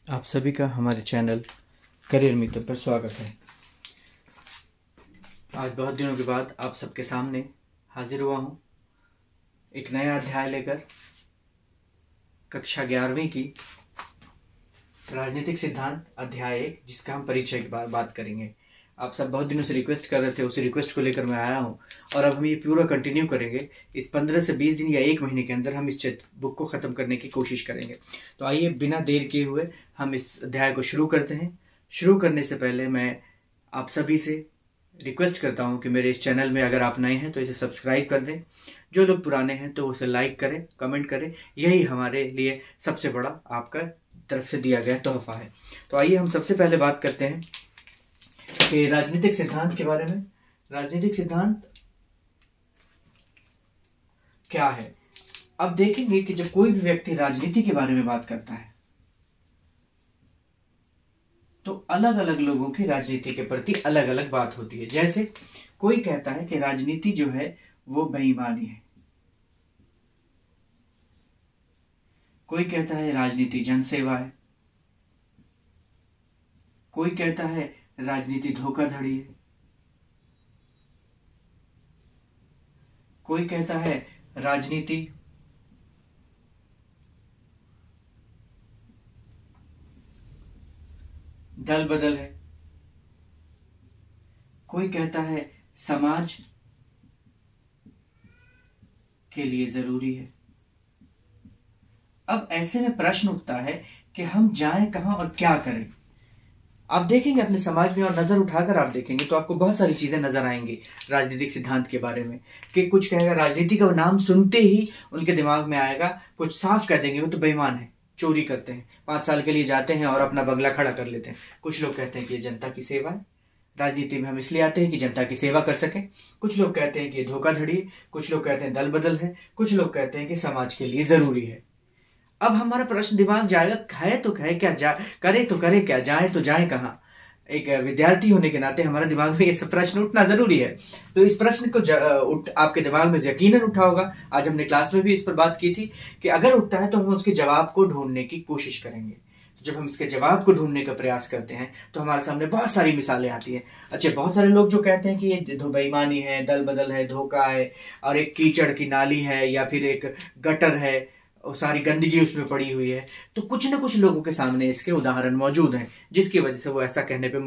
आप सभी का हमारे चैनल करियर मित्र पर स्वागत है। आज बहुत दिनों के बाद आप सबके सामने हाजिर हुआ हूँ एक नया अध्याय लेकर। कक्षा 11वीं की राजनीतिक सिद्धांत अध्याय 1, जिसका हम परिचय के बाद बात करेंगे। आप सब बहुत दिनों से रिक्वेस्ट कर रहे थे, उसी रिक्वेस्ट को लेकर मैं आया हूँ और अब हम ये पूरा कंटिन्यू करेंगे। इस 15 से 20 दिन या 1 महीने के अंदर हम इस बुक को ख़त्म करने की कोशिश करेंगे। तो आइए बिना देर किए हुए हम इस अध्याय को शुरू करते हैं। शुरू करने से पहले मैं आप सभी से रिक्वेस्ट करता हूँ कि मेरे इस चैनल में अगर आप नए हैं तो इसे सब्सक्राइब कर दें। जो लोग पुराने हैं तो उसे लाइक करें, कमेंट करें। यही हमारे लिए सबसे बड़ा आपका तरफ से दिया गया तोहफा है। तो आइए हम सबसे पहले बात करते हैं कि राजनीतिक सिद्धांत के बारे में। राजनीतिक सिद्धांत क्या है? अब देखेंगे कि जब कोई भी व्यक्ति राजनीति के बारे में बात करता है तो अलग अलग लोगों की राजनीति के प्रति अलग अलग बात होती है। जैसे कोई कहता है कि राजनीति जो है वो बेईमानी है, कोई कहता है राजनीति जनसेवा है, कोई कहता है राजनीति धोखाधड़ी है, कोई कहता है राजनीति दल बदल है, कोई कहता है समाज के लिए जरूरी है। अब ऐसे में प्रश्न उठता है कि हम जाएं कहां और क्या करें। आप देखेंगे अपने समाज में और नजर उठाकर आप देखेंगे तो आपको बहुत सारी चीजें नजर आएंगी राजनीतिक सिद्धांत के बारे में। कि कुछ कहेगा, राजनीति का नाम सुनते ही उनके दिमाग में आएगा, कुछ साफ कह देंगे वो तो बेईमान है, चोरी करते हैं, 5 साल के लिए जाते हैं और अपना बंगला खड़ा कर लेते हैं। कुछ लोग कहते हैं कि ये जनता की सेवा है, राजनीति में हम इसलिए आते हैं कि जनता की सेवा कर सकें। कुछ लोग कहते हैं कि ये धोखाधड़ी, कुछ लोग कहते हैं दल बदल है, कुछ लोग कहते हैं कि समाज के लिए जरूरी है। अब हमारा प्रश्न दिमाग जाएगा, खाए तो खाए क्या, जा करे तो करे क्या, जाए तो जाए कहाँ। एक विद्यार्थी होने के नाते हमारे दिमाग में ये सब प्रश्न उठना जरूरी है। तो इस प्रश्न को आपके दिमाग में यकीनन उठा होगा। आज हमने क्लास में भी इस पर बात की थी कि अगर उठता है तो हम उसके जवाब को ढूंढने की कोशिश करेंगे। तो जब हम इसके जवाब को ढूंढने का प्रयास करते हैं तो हमारे सामने बहुत सारी मिसालें आती हैं। अच्छा, बहुत सारे लोग जो कहते हैं कि ये बेईमानी है, दल बदल है, धोखा है और एक कीचड़ की नाली है या फिर एक गटर है और सारी गंदगी उसमें पड़ी हुई है, तो कुछ ना कुछ लोगों के सामने इसके उदाहरण मौजूद हैं जिसकी वजह से वो ऐसा कहने पे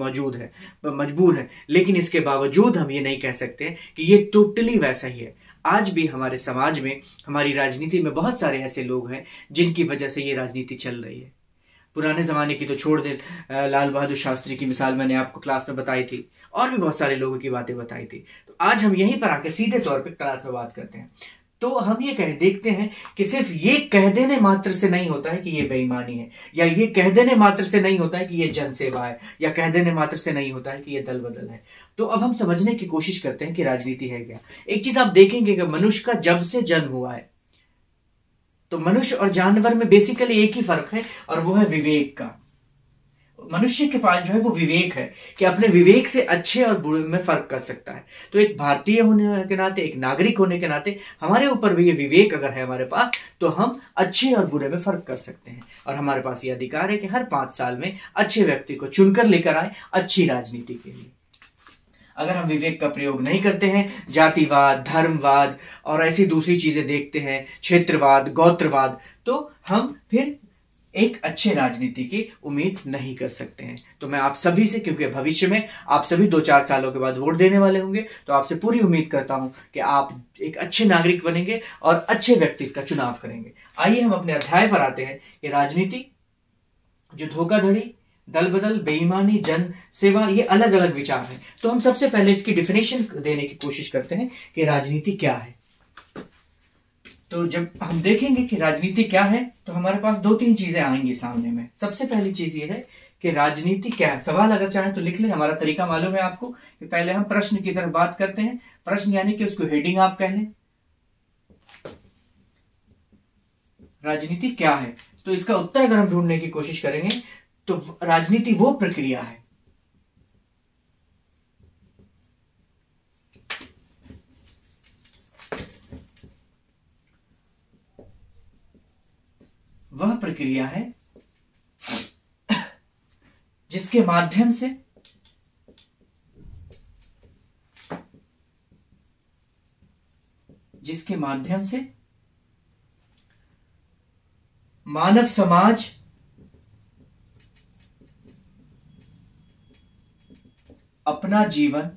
मजबूर है। लेकिन इसके बावजूद हम ये नहीं कह सकते कि ये टोटली वैसा ही है। आज भी हमारे समाज में, हमारी राजनीति में बहुत सारे ऐसे लोग हैं जिनकी वजह से ये राजनीति चल रही है। पुराने जमाने की तो छोड़ दे, लाल बहादुर शास्त्री की मिसाल मैंने आपको क्लास में बताई थी और भी बहुत सारे लोगों की बातें बताई थी। तो आज हम यहीं पर आके सीधे तौर पर क्लास में बात करते हैं। तो हम ये देखते हैं कि सिर्फ ये कह देने मात्र से नहीं होता है कि ये बेईमानी है, या ये कह देने मात्र से नहीं होता है कि ये जनसेवा है, या कह देने मात्र से नहीं होता है कि ये दल बदल है। तो अब हम समझने की कोशिश करते हैं कि राजनीति है क्या। एक चीज आप देखेंगे कि मनुष्य का जब से जन्म हुआ है तो मनुष्य और जानवर में बेसिकली एक ही फर्क है और वो है विवेक का। मनुष्य के पास जो है वो विवेक है कि अपने विवेक से अच्छे और बुरे में फर्क कर सकता है। तो एक भारतीय होने के नाते, एक नागरिक होने के नाते हमारे ऊपर भी ये विवेक अगर है हमारे पास, तो हम अच्छे और बुरे में फर्क कर सकते हैं। और हमारे पास ये अधिकार है कि हर 5 साल में अच्छे व्यक्ति को चुनकर लेकर आए अच्छी राजनीति के लिए। अगर हम विवेक का प्रयोग नहीं करते हैं, जातिवाद, धर्मवाद और ऐसी दूसरी चीजें देखते हैं, क्षेत्रवाद, गोत्रवाद, तो हम फिर एक अच्छे राजनीति की उम्मीद नहीं कर सकते हैं। तो मैं आप सभी से, क्योंकि भविष्य में आप सभी 2-4 सालों के बाद वोट देने वाले होंगे, तो आपसे पूरी उम्मीद करता हूं कि आप एक अच्छे नागरिक बनेंगे और अच्छे व्यक्ति का चुनाव करेंगे। आइए हम अपने अध्याय पर आते हैं कि राजनीति जो धोखाधड़ी, दल बदल, बेईमानी, जन सेवा, ये अलग अलग विचार हैं। तो हम सबसे पहले इसकी डिफिनेशन देने की कोशिश करते हैं कि राजनीति क्या है। तो जब हम देखेंगे कि राजनीति क्या है तो हमारे पास 2-3 चीजें आएंगी सामने में। सबसे पहली चीज ये है कि राजनीति क्या है। सवाल अगर चाहें तो लिख लें, हमारा तरीका मालूम है आपको कि पहले हम प्रश्न की तरफ बात करते हैं। प्रश्न यानी कि उसको हेडिंग आप कह लें, राजनीति क्या है। तो इसका उत्तर अगर हम ढूंढने की कोशिश करेंगे तो राजनीति वो प्रक्रिया है जिसके माध्यम से मानव समाज अपना जीवन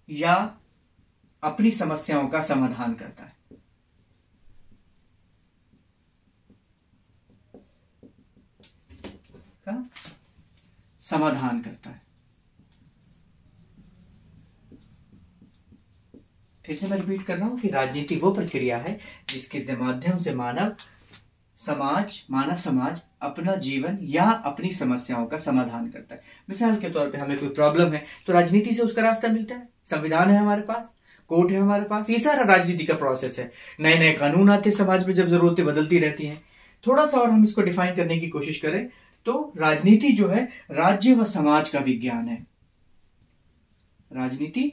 या अपनी समस्याओं का समाधान करता है। समाधान करता है। फिर से मैं रिपीट कर रहा हूं कि राजनीति वो प्रक्रिया है जिसके माध्यम से मानव समाज अपना जीवन या अपनी समस्याओं का समाधान करता है। मिसाल के तौर पे हमें कोई प्रॉब्लम है तो राजनीति से उसका रास्ता मिलता है। संविधान है हमारे पास, कोर्ट है हमारे पास, ये सारा राजनीति का प्रोसेस है। नए नए कानून आते हैं समाज में, जब जरूरतें बदलती रहती हैं। थोड़ा सा और हम इसको डिफाइन करने की कोशिश करें तो राजनीति जो है राज्य व समाज का विज्ञान है। राजनीति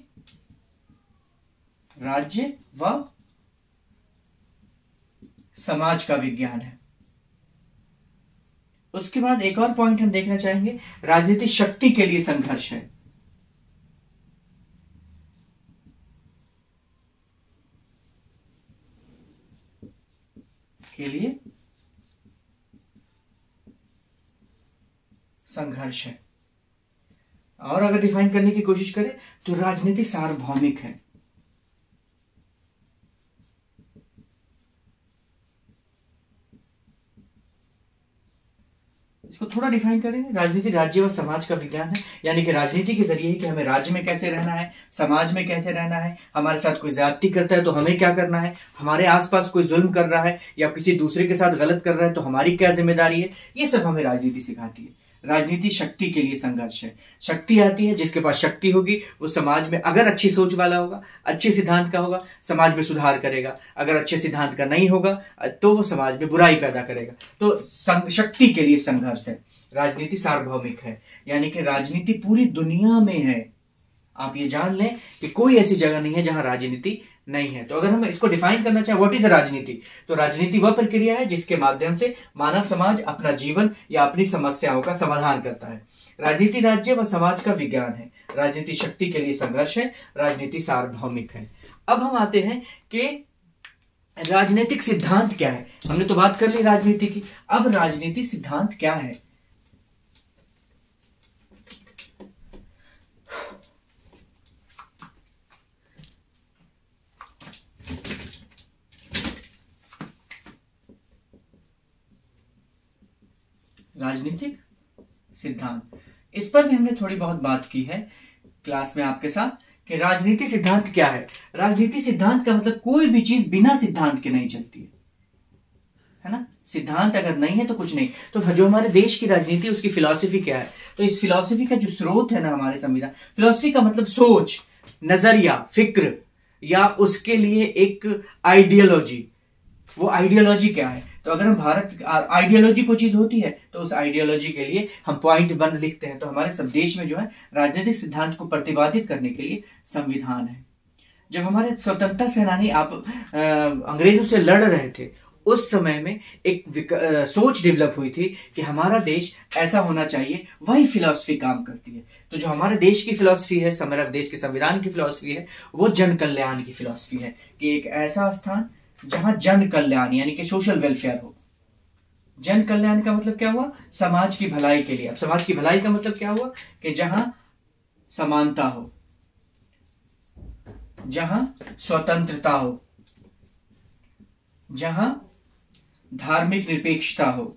राज्य व समाज का विज्ञान है। उसके बाद एक और पॉइंट हम देखना चाहेंगे, राजनीति शक्ति के लिए संघर्ष है। के लिए संघर्ष है। और अगर डिफाइन करने की कोशिश करें तो राजनीति सार्वभौमिक है। इसको थोड़ा डिफाइन करेंगे, राजनीति राज्य व समाज का विज्ञान है। यानी कि राजनीति के जरिए कि हमें राज्य में कैसे रहना है, समाज में कैसे रहना है, हमारे साथ कोई ज्यादती करता है तो हमें क्या करना है, हमारे आसपास कोई जुल्म कर रहा है या किसी दूसरे के साथ गलत कर रहा है तो हमारी क्या जिम्मेदारी है, ये सब हमें राजनीति सिखाती है। राजनीति शक्ति के लिए संघर्ष है। शक्ति आती है, जिसके पास शक्ति होगी वो समाज में अगर अच्छी सोच वाला होगा, अच्छे सिद्धांत का होगा, समाज में सुधार करेगा। अगर अच्छे सिद्धांत का नहीं होगा तो वो समाज में बुराई पैदा करेगा। तो शक्ति के लिए संघर्ष है। राजनीति सार्वभौमिक है, यानी कि राजनीति पूरी दुनिया में है। आप ये जान लें कि कोई ऐसी जगह नहीं है जहां राजनीति नहीं है। तो अगर हम इसको डिफाइन करना चाहें व्हाट इज राजनीति, तो राजनीति वह प्रक्रिया है जिसके माध्यम से मानव समाज अपना जीवन या अपनी समस्याओं का समाधान करता है। राजनीति राज्य व समाज का विज्ञान है। राजनीति शक्ति के लिए संघर्ष है। राजनीति सार्वभौमिक है। अब हम आते हैं कि राजनीतिक सिद्धांत क्या है। हमने तो बात कर ली राजनीति की, अब राजनीति सिद्धांत क्या है। राजनीतिक सिद्धांत, इस पर भी हमने थोड़ी बहुत बात की है क्लास में आपके साथ कि राजनीति सिद्धांत क्या है। राजनीति सिद्धांत का मतलब कोई भी चीज बिना सिद्धांत के नहीं चलती है ना। सिद्धांत अगर नहीं है तो कुछ नहीं। तो जो हमारे देश की राजनीति उसकी फिलॉसफी क्या है, तो इस फिलॉसफी का जो स्रोत है ना हमारे संविधान, फिलॉसफी का मतलब सोच, नजरिया, फिक्र या उसके लिए एक आइडियोलॉजी। वो आइडियोलॉजी क्या है, तो अगर हम भारत आइडियोलॉजी कोई चीज होती है तो उस आइडियोलॉजी के लिए हम पॉइंट 1 लिखते हैं। तो हमारे सब देश में जो है राजनीतिक सिद्धांत को प्रतिपादित करने के लिए संविधान है। जब हमारे स्वतंत्रता सेनानी अंग्रेजों से लड़ रहे थे उस समय में एक सोच डेवलप हुई थी कि हमारा देश ऐसा होना चाहिए, वही फिलॉसफी काम करती है। तो जो हमारे देश की फिलॉसफी है, हमारे देश के संविधान की फिलॉसफी है, वो जन कल्याण की फिलॉसफी है कि एक ऐसा स्थान जहां जन कल्याण यानी कि सोशल वेलफेयर हो। जन कल्याण का मतलब क्या हुआ, समाज की भलाई के लिए। अब समाज की भलाई का मतलब क्या हुआ कि जहां समानता हो, जहां स्वतंत्रता हो, जहां धार्मिक निरपेक्षता हो,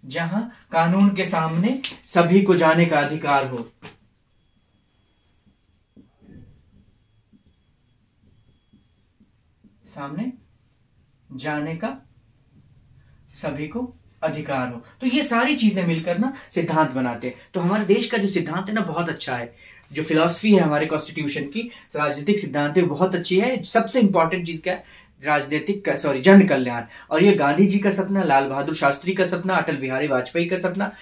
जहां कानून के सामने सभी को जाने का अधिकार हो, सामने जाने का सभी को अधिकार हो। तो ये सारी चीजें मिलकर ना सिद्धांत बनाते हैं। तो हमारे देश का जो सिद्धांत है ना बहुत अच्छा है। जो फिलॉसफी है हमारे कॉन्स्टिट्यूशन की, राजनीतिक सिद्धांत है, बहुत अच्छी है। सबसे इंपॉर्टेंट चीज क्या है, जन कल्याण। और ये गांधी जी का सपना, लाल बहादुर शास्त्री का सपना, अटल बिहारी वाजपेयी का सपना,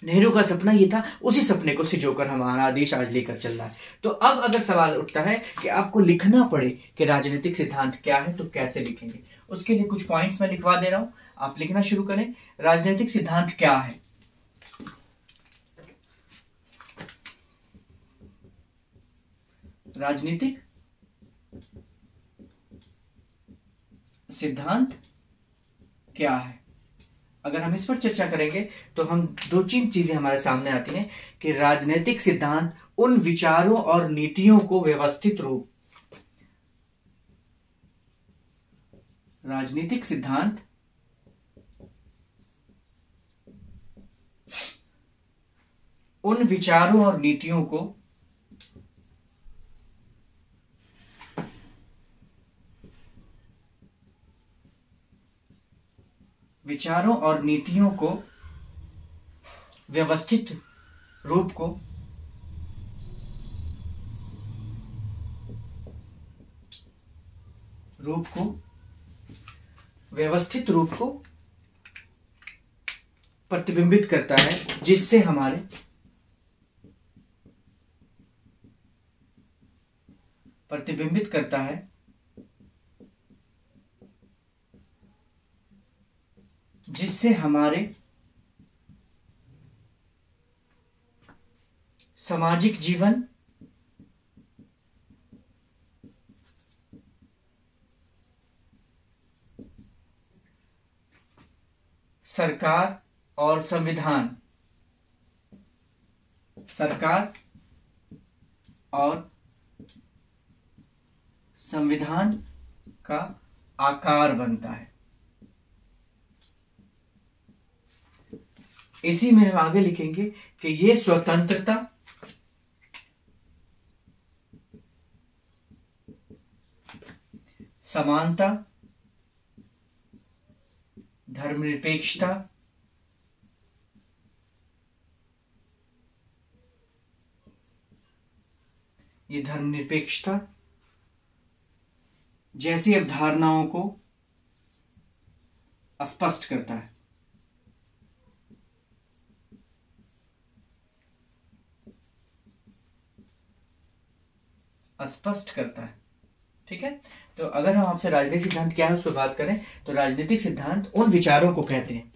नेहरू का सपना ये था, उसी सपने को सिजोकर हमारा देश आज लेकर चल रहा है। तो अब अगर सवाल उठता है कि आपको लिखना पड़े कि राजनीतिक सिद्धांत क्या है, तो कैसे लिखेंगे? उसके लिए कुछ पॉइंट्स मैं लिखवा दे रहा हूं, आप लिखना शुरू करें। राजनीतिक सिद्धांत क्या है? राजनीतिक सिद्धांत क्या है? अगर हम इस पर चर्चा करेंगे तो हम दो तीन चीजें हमारे सामने आती हैं कि राजनीतिक सिद्धांत उन विचारों और नीतियों को व्यवस्थित रूप, राजनीतिक सिद्धांत उन विचारों और नीतियों को व्यवस्थित रूप को व्यवस्थित रूप को प्रतिबिंबित करता है, जिससे हमारे प्रतिबिंबित करता है जिससे हमारे सामाजिक जीवन, सरकार और संविधान का आकार बनता है। इसी में हम आगे लिखेंगे कि ये स्वतंत्रता, समानता, धर्मनिरपेक्षता, जैसी अवधारणाओं को स्पष्ट करता है। ठीक है। तो अगर हम आपसे राजनीतिक सिद्धांत क्या है उस पर बात करें, तो राजनीतिक सिद्धांत उन विचारों को कहते हैं,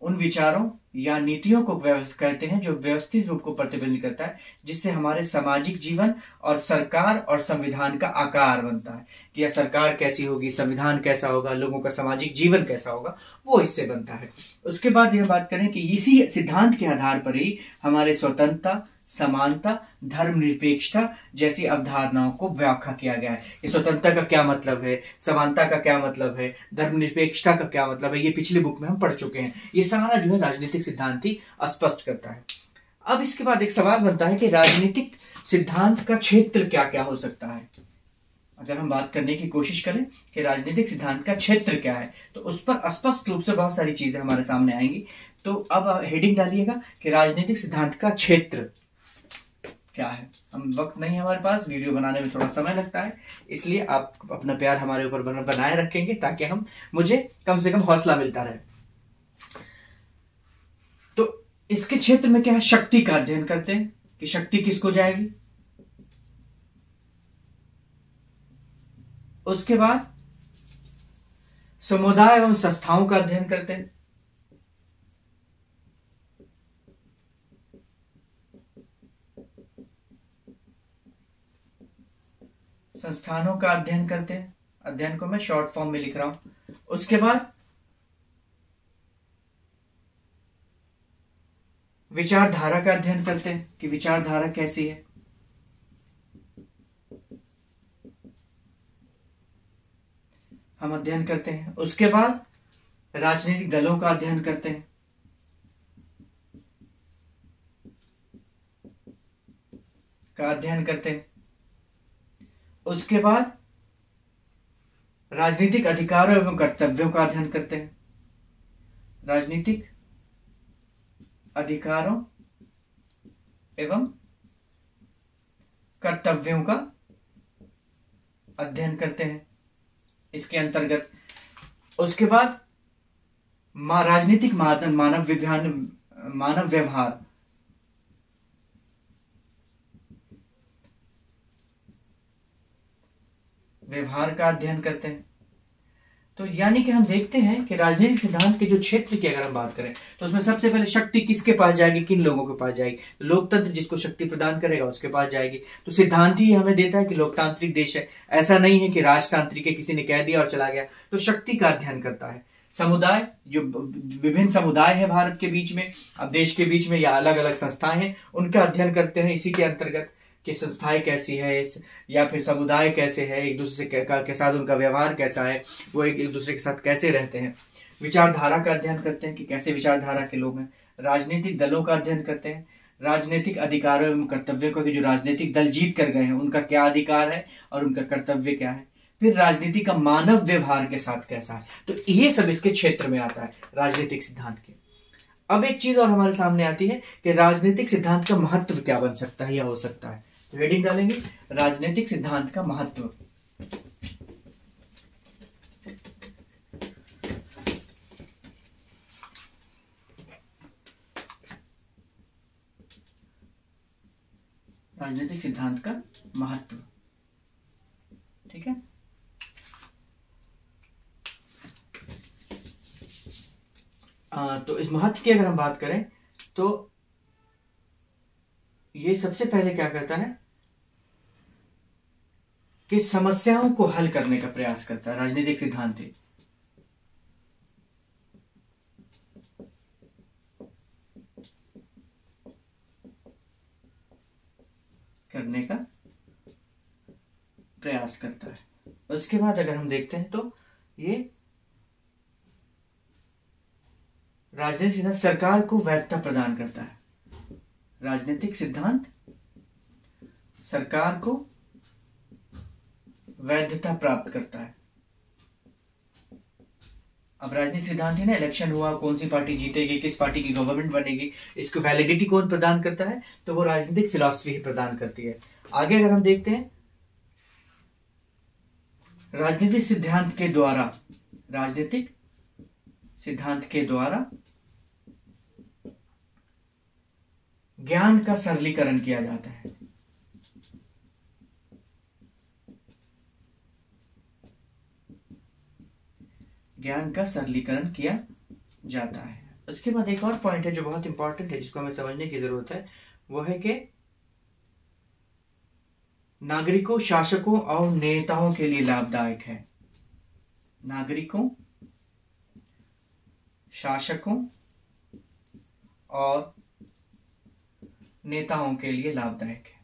उन विचारों या नीतियों को कहते हैं जो व्यवस्थित रूप को प्रतिबिंबित करता है, जिससे हमारे सामाजिक जीवन और सरकार और संविधान का आकार बनता है कि यह सरकार कैसी होगी, संविधान कैसा होगा, लोगों का सामाजिक जीवन कैसा होगा, वो इससे बनता है। उसके बाद यह बात करें कि इसी सिद्धांत के आधार पर ही हमारे स्वतंत्रता, समानता, धर्मनिरपेक्षता जैसी अवधारणाओं को व्याख्या किया गया है। ये स्वतंत्रता का क्या मतलब है, समानता का क्या मतलब है, धर्मनिरपेक्षता का क्या मतलब है, ये पिछली बुक में हम पढ़ चुके हैं। ये सारा जो है राजनीतिक सिद्धांत ही स्पष्ट करता है। अब इसके बाद एक सवाल बनता है कि राजनीतिक सिद्धांत का क्षेत्र क्या क्या हो सकता है। अगर हम बात करने की कोशिश करें कि राजनीतिक सिद्धांत का क्षेत्र क्या है, तो उस पर स्पष्ट रूप से बहुत सारी चीजें हमारे सामने आएंगी। तो अब हेडिंग डालिएगा कि राजनीतिक सिद्धांत का क्षेत्र क्या है। हम वक्त नहीं है हमारे पास, वीडियो बनाने में थोड़ा समय लगता है, इसलिए आप अपना प्यार हमारे ऊपर बनाए रखेंगे ताकि मुझे कम से कम हौसला मिलता रहे। तो इसके क्षेत्र में क्या है, शक्ति का अध्ययन करते हैं कि शक्ति किसको जाएगी। उसके बाद समुदाय एवं संस्थाओं का अध्ययन करते हैं। संस्थानों का अध्ययन करते हैं, अध्ययन को मैं शॉर्ट फॉर्म में लिख रहा हूं। उसके बाद विचारधारा का अध्ययन करते हैं कि विचारधारा कैसी है। हम अध्ययन करते हैं। उसके बाद राजनीतिक दलों का अध्ययन करते हैं। उसके बाद राजनीतिक अधिकारों एवं कर्तव्यों का अध्ययन करते हैं। राजनीतिक अधिकारों एवं कर्तव्यों का अध्ययन करते हैं इसके अंतर्गत। उसके बाद राजनीतिक मानव विज्ञान मानव व्यवहार का अध्ययन करते हैं। तो यानी कि हम देखते हैं कि राजनीतिक सिद्धांत के जो क्षेत्र की अगर हम बात करें तो उसमें सबसे पहले शक्ति किसके पास जाएगी, किन लोगों के पास जाएगी। तो लोकतंत्र जिसको शक्ति प्रदान करेगा उसके पास जाएगी। तो सिद्धांत ही हमें देता है कि लोकतांत्रिक देश है, ऐसा नहीं है कि राजतांत्रिक है, किसी ने कह दिया और चला गया। तो शक्ति का अध्ययन करता है। समुदाय, जो विभिन्न समुदाय है भारत के बीच में, अब देश के बीच में या अलग अलग संस्थाएं हैं, उनका अध्ययन करते हैं इसी के अंतर्गत कि संस्थाएं कैसी है या फिर समुदाय कैसे है, एक दूसरे के साथ उनका व्यवहार कैसा है, वो एक दूसरे के साथ कैसे रहते हैं। विचारधारा का अध्ययन करते हैं कि कैसे विचारधारा के लोग हैं। राजनीतिक दलों का अध्ययन करते हैं, राजनीतिक अधिकारों एवं कर्तव्यों का, कि जो राजनीतिक दल जीत कर गए हैं उनका क्या अधिकार है और उनका कर्तव्य क्या है। फिर राजनीति का मानव व्यवहार के साथ कैसा है। तो ये सब इसके क्षेत्र में आता है राजनीतिक सिद्धांत के। अब एक चीज और हमारे सामने आती है कि राजनीतिक सिद्धांत का महत्व क्या बन सकता है या हो सकता है। तो हेडिंग डालेंगे राजनीतिक सिद्धांत का महत्व। राजनीतिक सिद्धांत का महत्व, ठीक है। तो इस महत्व की अगर हम बात करें तो ये सबसे पहले क्या करता है कि समस्याओं को हल करने का प्रयास करता है। राजनीतिक सिद्धांत करने का प्रयास करता है। उसके बाद अगर हम देखते हैं तो ये राजनीतिक सिद्धांत सरकार को वैधता प्रदान करता है। राजनीतिक सिद्धांत सरकार को वैधता प्राप्त करता है। अब राजनीतिक सिद्धांत है ना, इलेक्शन हुआ, कौन सी पार्टी जीतेगी, किस पार्टी की गवर्नमेंट बनेगी, इसको वैलिडिटी कौन प्रदान करता है, तो वो राजनीतिक फिलॉसफी प्रदान करती है। आगे अगर हम देखते हैं राजनीतिक सिद्धांत के द्वारा ज्ञान का सरलीकरण किया जाता है। ज्ञान का सरलीकरण किया जाता है। उसके बाद एक और पॉइंट है जो बहुत इंपॉर्टेंट है, जिसको हमें समझने की जरूरत है, वो है कि नागरिकों, शासकों और नेताओं के लिए लाभदायक है। नागरिकों, शासकों और नेताओं के लिए लाभदायक है।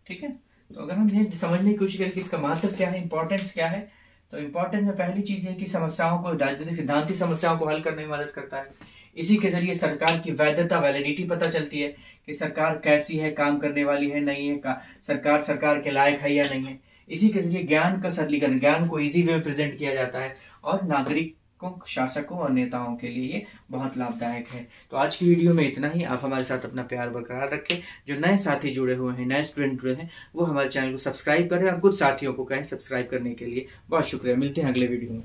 ठीक है। तो अगर हम ये समझने की कोशिश करें कि इसका महत्व क्या है, इंपॉर्टेंस क्या है, तो इंपॉर्टेंस में पहली चीज है कि समस्याओं को, राजनीतिक सिद्धांती समस्याओं को हल करने में मदद करता है। इसी के जरिए सरकार की वैधता, वैलिडिटी पता चलती है कि सरकार कैसी है, काम करने वाली है नहीं है, सरकार के लायक है या नहीं है। इसी के जरिए ज्ञान का सरलीकरण, ज्ञान को इजी वे में प्रेजेंट किया जाता है और नागरिकों, शासकों और नेताओं के लिए ये बहुत लाभदायक है। तो आज की वीडियो में इतना ही। आप हमारे साथ अपना प्यार बरकरार रखें। जो नए साथी जुड़े हुए हैं, नए स्टूडेंट जुड़े हैं, वो हमारे चैनल को सब्सक्राइब करें और कुछ साथियों को कहें सब्सक्राइब करने के लिए। बहुत शुक्रिया, मिलते हैं अगले वीडियो में।